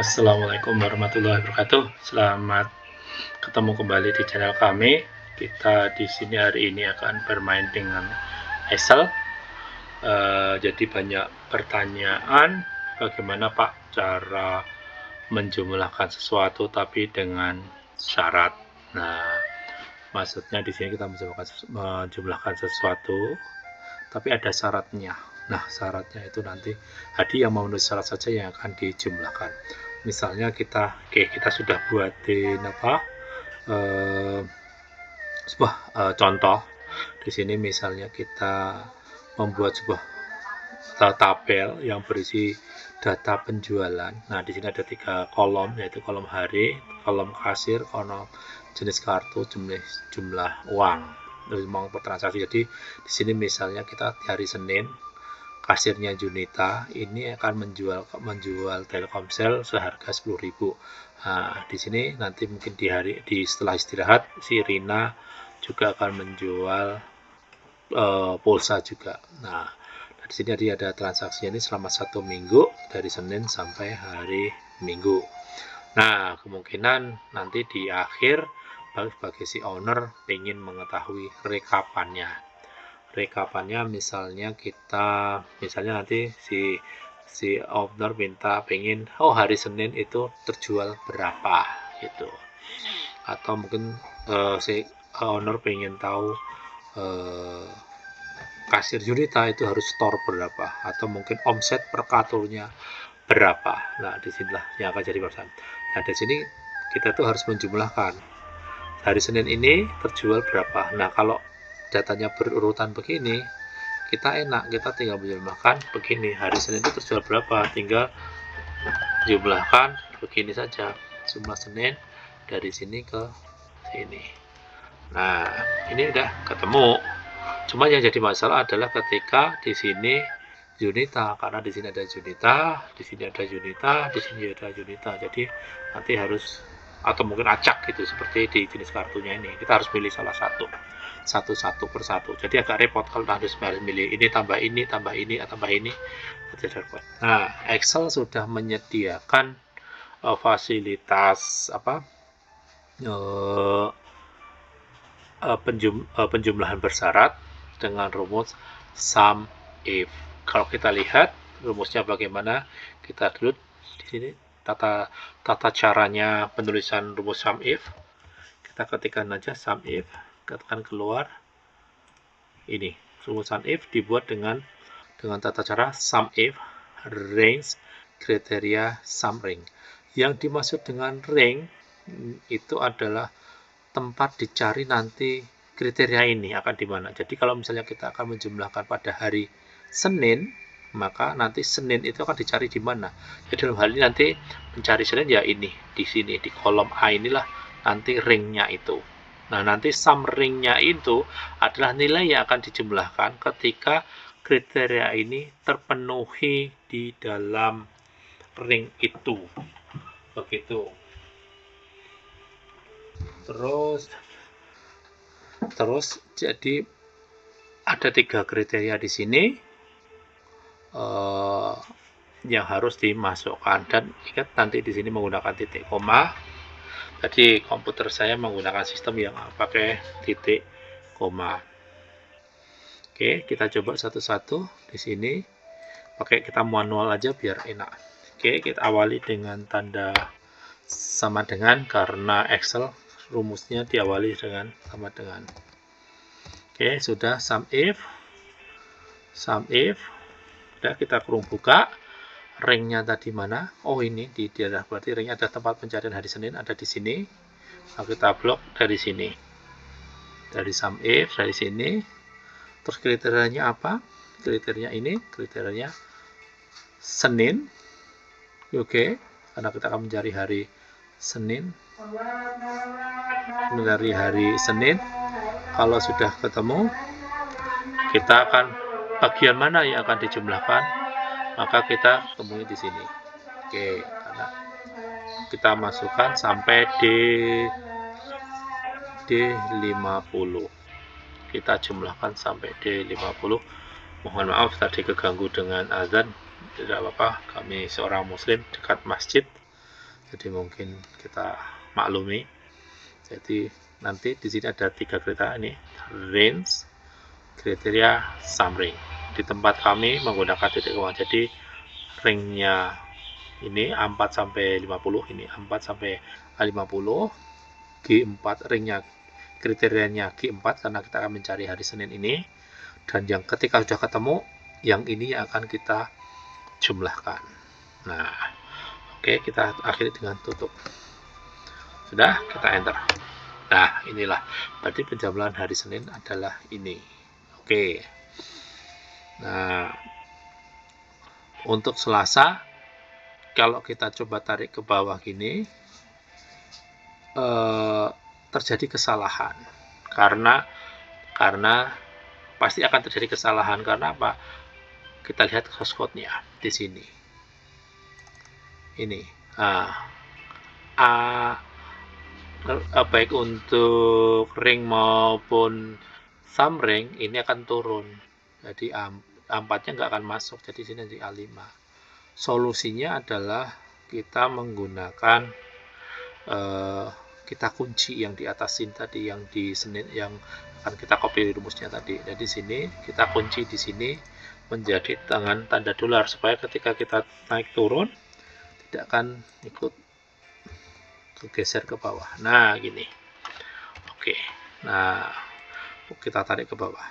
Assalamualaikum warahmatullahi wabarakatuh. Selamat ketemu kembali di channel kami. Kita di sini hari ini akan bermain dengan Excel. Jadi banyak pertanyaan, bagaimana Pak cara menjumlahkan sesuatu tapi dengan syarat. Nah, maksudnya di sini kita menjumlahkan sesuatu tapi ada syaratnya. Nah, syaratnya itu nanti yang memenuhi syarat saja yang akan dijumlahkan. Misalnya kita sudah buatin sebuah contoh. Di sini misalnya kita membuat sebuah tabel yang berisi data penjualan. Nah, di sini ada 3 kolom, yaitu kolom hari, kolom kasir, kolom jenis kartu, jumlah uang transaksi. Jadi di sini misalnya kita di hari Senin, kasirnya Junita ini akan menjual Telkomsel seharga 10.000. Nah, di sini nanti mungkin setelah istirahat si Rina juga akan menjual pulsa juga. Nah, di sini ada transaksi ini selama 1 minggu dari Senin sampai hari Minggu. Nah, kemungkinan nanti di akhir bagi si owner ingin mengetahui rekapannya. Misalnya nanti si owner pengen hari Senin itu terjual berapa gitu, atau mungkin si owner pengen tahu kasir Junita itu harus store berapa, atau mungkin omset per kartunya berapa. Nah, disinilah yang akan jadi permasalahan. Nah, di sini kita tuh harus menjumlahkan hari Senin ini terjual berapa. Nah, kalau datanya berurutan begini, kita tinggal menjumlahkan begini, hari Senin itu terjual berapa, tinggal jumlahkan begini saja, jumlah Senin dari sini ke sini. Nah, ini udah ketemu. Cuma yang jadi masalah adalah ketika di sini Junita, karena di sini ada Junita, di sini ada Junita, di sini ada Junita. Jadi nanti harus, atau mungkin acak gitu, seperti di jenis kartunya ini. Kita harus pilih salah satu persatu. Jadi agak repot kalau harus milih ini tambah ini, tambah ini, tambah ini. Nah, Excel sudah menyediakan fasilitas penjumlahan bersyarat dengan rumus sum if. Kalau kita lihat rumusnya bagaimana, kita dulu di sini tata caranya penulisan rumus sum if. Kita ketikkan aja sum if, katakan keluar ini. Rumus sum if dibuat dengan tata cara sum if range kriteria sum ring. Yang dimaksud dengan ring itu adalah tempat dicari nanti kriteria ini akan di mana. Jadi kalau misalnya kita akan menjumlahkan pada hari Senin, maka nanti Senin itu akan dicari di mana. Jadi dalam hal ini nanti mencari Senin ya ini, di sini, di kolom A inilah nanti ringnya itu. Nah, nanti sum ringnya itu adalah nilai yang akan dijumlahkan ketika kriteria ini terpenuhi di dalam ring itu. Begitu. Terus jadi ada 3 kriteria di sini yang harus dimasukkan, dan ingat nanti di sini menggunakan titik koma. Jadi komputer saya menggunakan sistem yang pakai titik koma. Oke, kita coba satu-satu di sini. Kita manual aja biar enak. Oke, kita awali dengan tanda sama dengan, karena Excel rumusnya diawali dengan sama dengan. Oke, sudah sum if. Udah, kita kurung buka. Ringnya tadi mana? Oh, ini di daerah, berarti ringnya ada tempat pencarian hari Senin ada di sini. Nah, kita blok dari sini. Dari sum if dari sini. Terus kriterianya apa? Kriterianya ini, kriterianya Senin. Oke, karena kita akan mencari hari Senin. Kalau sudah ketemu, kita akan bagian mana yang akan dijumlahkan, maka kita temui di sini. Oke, karena kita masukkan sampai D50. Kita jumlahkan sampai D50. Mohon maaf tadi keganggu dengan azan. Tidak apa-apa, kami seorang muslim dekat masjid. Jadi mungkin kita maklumi. Jadi nanti di sini ada 3 kriteria ini, range, kriteria, summary. Di tempat kami menggunakan titik koma. Jadi ringnya ini 4 sampai 50, ini 4 sampai 50, G4 ringnya kriterianya G4 karena kita akan mencari hari Senin ini, dan yang ketika sudah ketemu yang ini akan kita jumlahkan. Nah, oke, kita akhiri dengan tutup. Sudah, kita enter. Nah, inilah berarti penjumlahan hari Senin adalah ini. Oke. Nah, untuk Selasa, kalau kita coba tarik ke bawah gini, terjadi kesalahan. Karena pasti akan terjadi kesalahan karena apa? Kita lihat source code-nya di sini. Ini. Baik untuk ring maupun sum ring ini akan turun. Jadi A4-nya nggak akan masuk. Jadi sini di A5. Solusinya adalah kita menggunakan kita kunci yang di atas sini tadi, yang di Senin yang akan kita copy rumusnya tadi. Jadi sini kita kunci di sini menjadi dengan tanda dolar supaya ketika kita naik turun tidak akan ikut geser ke bawah. Nah, gini. Oke. Nah, kita tarik ke bawah.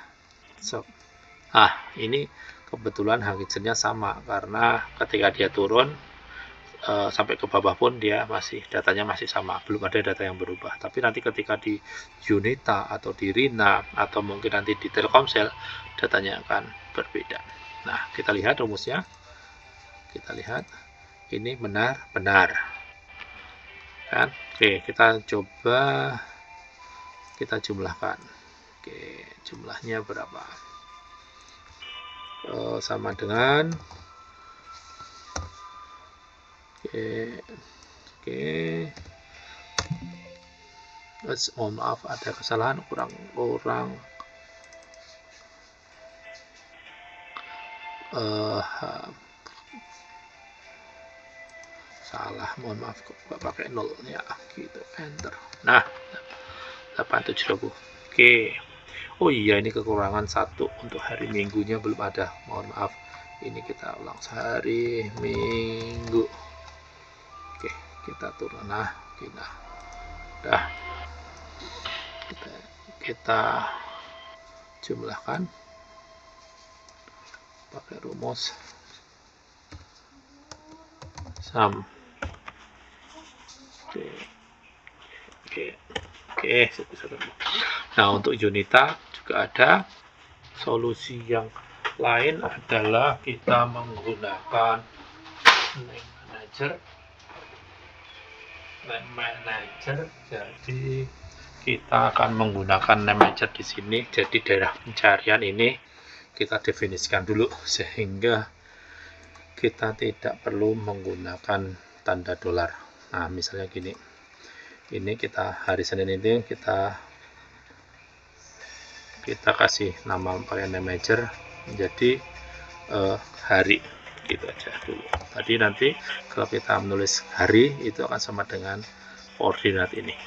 Ini kebetulan hasilnya sama karena ketika dia turun sampai ke bawah pun dia datanya masih sama, belum ada data yang berubah. Tapi nanti ketika di Unita atau di Rina atau mungkin nanti di Telkomsel datanya akan berbeda. Nah, kita lihat rumusnya. Kita lihat ini benar. Kan? Oke, kita coba kita jumlahkan. Oke, jumlahnya berapa? Sama dengan mohon maaf ada kesalahan kurang salah, mohon maaf kok nggak pakai 0 ya, gitu, enter. Nah, 870. Oke. Oh iya, ini kekurangan 1 untuk hari Minggunya belum ada, mohon maaf. Ini kita ulang hari Minggu. Oke, kita turun. Nah, udah kita jumlahkan pakai rumus sum. Oke, nah untuk Unita juga ada solusi yang lain, adalah kita menggunakan name manager. Jadi kita akan menggunakan name manager di sini. Jadi daerah pencarian ini kita definisikan dulu sehingga kita tidak perlu menggunakan tanda dolar. Nah, misalnya gini, ini kita hari Senin ini kita kasih nama pakai name manager menjadi hari, gitu aja dulu. Tadi nanti kalau kita menulis hari itu akan sama dengan koordinat ini.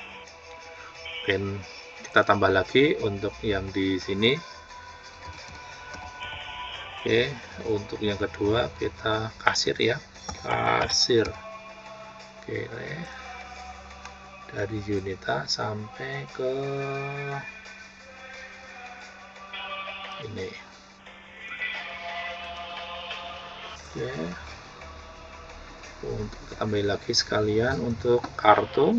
Dan kita tambah lagi untuk yang di sini. Oke, untuk yang kedua kita kasir ya, kasir. Oke, dari Unita sampai ke ini. Oke, untuk tambah lagi sekalian untuk kartu.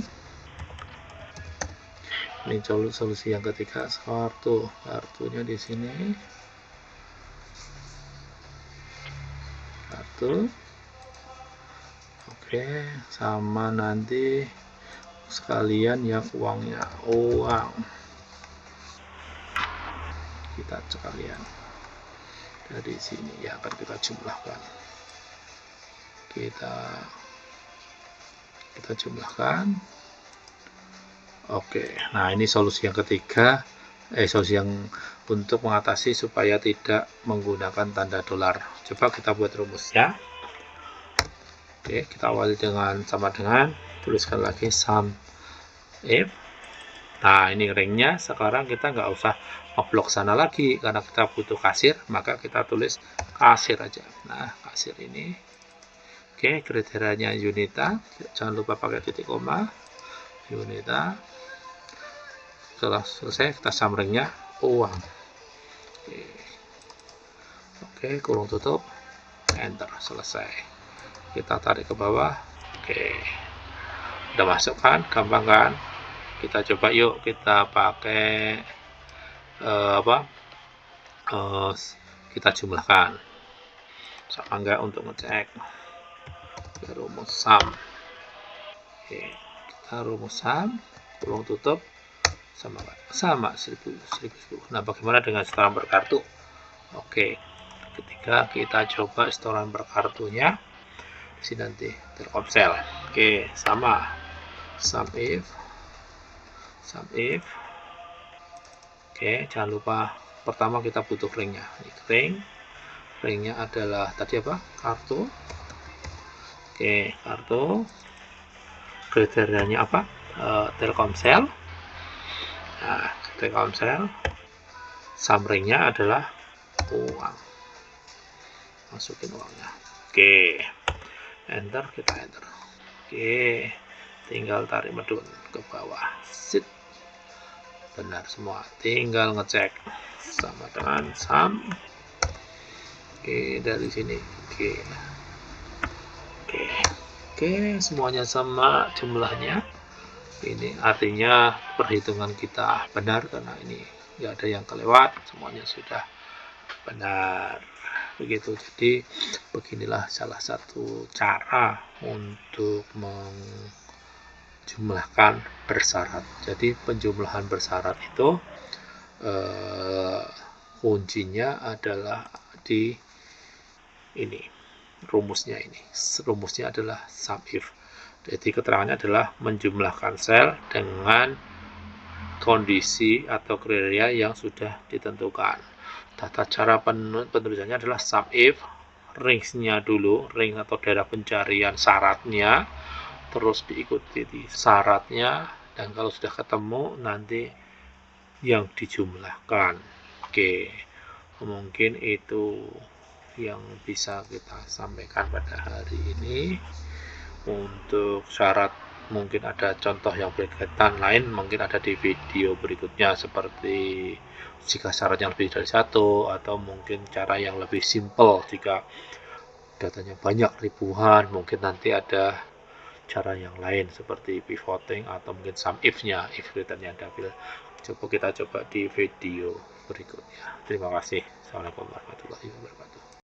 Ini solusi yang ketiga, kartunya di sini. Oke, sama nanti sekalian yang uangnya, kita sekalian dari sini ya, akan kita jumlahkan. Kita jumlahkan. Oke, nah ini solusi yang ketiga, solusi yang untuk mengatasi supaya tidak menggunakan tanda dolar. Coba kita buat rumusnya. Oke, kita awali dengan sama dengan tuliskan lagi sum if. Nah, ini ringnya. Sekarang kita nggak usah ngeblok sana lagi karena kita butuh kasir, maka kita tulis kasir aja. Nah, kasir ini. Oke, kriterianya Yunita. Jangan lupa pakai titik koma. Yunita. Setelah selesai, kita sum ringnya uang. Oke, kurung tutup. Enter. Selesai. Kita tarik ke bawah. Oke. Udah masuk kan? Gampang kan? Kita coba yuk, kita pakai kita jumlahkan sama enggak untuk ngecek rumus sum. Oke, kita rumus sum kurung tutup sama 1010. Nah, bagaimana dengan setoran berkartu? Oke, ketika kita coba setoran berkartunya di sini nanti Telkomsel. Oke, sama sum if. Oke, jangan lupa pertama kita butuh ringnya. Ini ringnya adalah tadi apa? Kartu. Oke, kartu. Kriterianya apa? Telkomsel. Nah, Telkomsel. Sum ringnya adalah uang. Masukin uangnya. Oke, enter, kita enter. Oke, tinggal tarik medun ke bawah. Sit. Benar semua, tinggal ngecek sama dengan sum. Oke, dari sini. Oke, semuanya sama jumlahnya. Ini artinya perhitungan kita benar karena ini nggak ada yang kelewat, semuanya sudah benar. Begitu. Jadi beginilah salah satu cara untuk jumlahkan bersyarat. Jadi penjumlahan bersyarat itu kuncinya adalah di ini, rumusnya adalah sum if. Jadi keterangannya adalah menjumlahkan sel dengan kondisi atau kriteria yang sudah ditentukan. Tata cara penulisannya adalah sum if, ringsnya dulu, ring atau daerah pencarian syaratnya, terus diikuti di syaratnya, dan kalau sudah ketemu nanti yang dijumlahkan. Oke, mungkin itu yang bisa kita sampaikan pada hari ini. Untuk syarat mungkin ada contoh yang berkaitan lain, mungkin ada di video berikutnya, seperti jika syaratnya lebih dari satu, atau mungkin cara yang lebih simple jika datanya banyak ribuan, mungkin nanti ada cara yang lain seperti pivoting atau mungkin sum if-nya, if kriterianya double. Kita coba di video berikutnya. Terima kasih. Assalamualaikum warahmatullahi wabarakatuh.